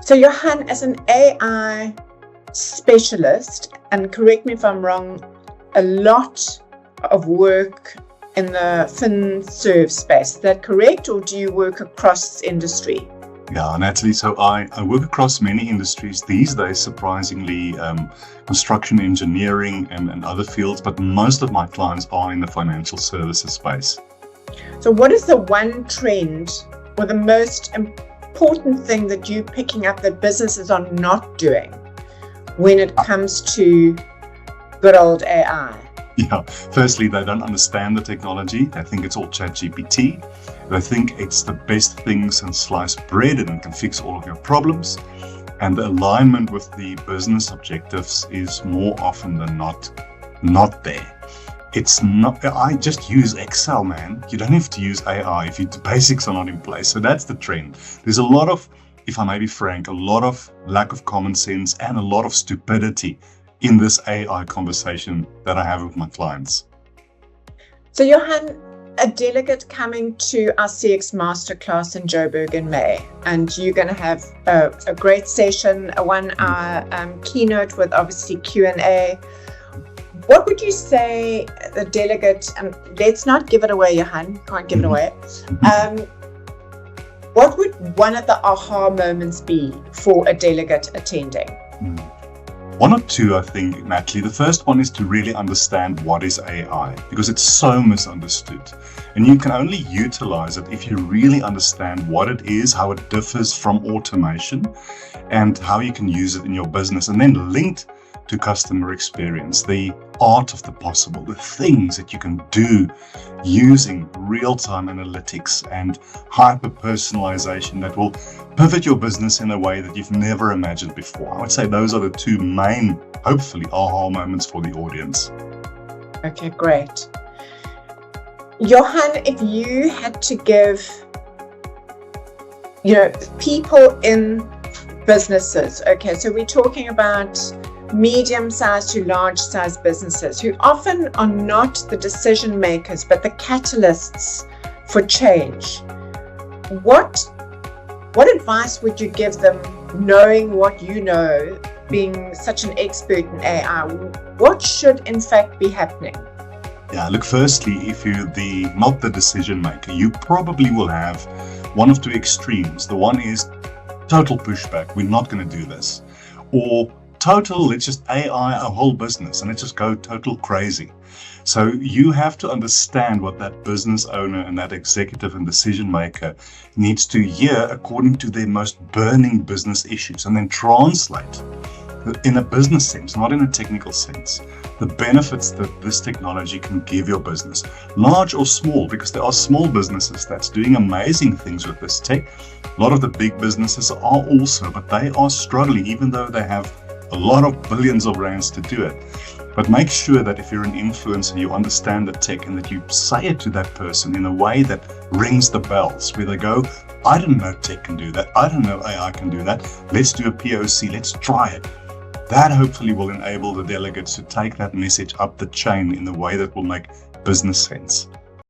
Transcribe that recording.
So Johan, as an AI specialist, and correct me if I'm wrong, a lot of work in the FinServ space. Is that correct, or do you work across industry? Yeah, Natalie, so I work across many industries these days, surprisingly, construction, engineering, and other fields, but most of my clients are in the financial services space. So what is the one trend or the most important thing that you're picking up that businesses are not doing when it comes to good old AI? Yeah, firstly, they don't understand the technology. They think it's all ChatGPT. They think it's the best thing since sliced bread and it can fix all of your problems. And the alignment with the business objectives is more often than not there. It's not, I just use Excel, man. You don't have to use AI if the basics are not in place. So that's the trend. There's a lot of, if I may be frank, a lot of lack of common sense and a lot of stupidity in this AI conversation that I have with my clients. So Johan, a delegate coming to our CX Masterclass in Joburg in May, and you're going to have a great session, a 1-hour keynote with obviously Q&A. What would you say the delegate, and let's not give it away, Johan, can't give it away. What would one of the aha moments be for a delegate attending? One or two, I think, Natalie. The first one is to really understand what is AI, because it's so misunderstood. And you can only utilize it if you really understand what it is, how it differs from automation, and how you can use it in your business. And then linked to customer experience, the art of the possible, the things that you can do using real-time analytics and hyper-personalization that will pivot your business in a way that you've never imagined before. I would say those are the two main, hopefully, aha moments for the audience. Okay, great. Johan, if you had to give, people in businesses, okay, so we're talking about medium-sized to large-sized businesses who often are not the decision makers, but the catalysts for change. What advice would you give them, knowing what you know, being such an expert in AI? What should in fact be happening? Yeah, look, firstly, if you're not the decision maker, you probably will have one of two extremes. The one is total pushback, we're not going to do this. Or total, let's just AI our whole business and let's just go total crazy. So you have to understand what that business owner and that executive and decision maker needs to hear according to their most burning business issues, and then translate in a business sense, not in a technical sense, the benefits that this technology can give your business, large or small, because there are small businesses that's doing amazing things with this tech. A lot of the big businesses are also, but they are struggling, even though they have a lot of billions of rands to do it. But make sure that if you're an influencer, you understand the tech and that you say it to that person in a way that rings the bells, where they go, I didn't know tech can do that. I don't know AI can do that. Let's do a POC. Let's try it. That hopefully will enable the delegates to take that message up the chain in a way that will make business sense.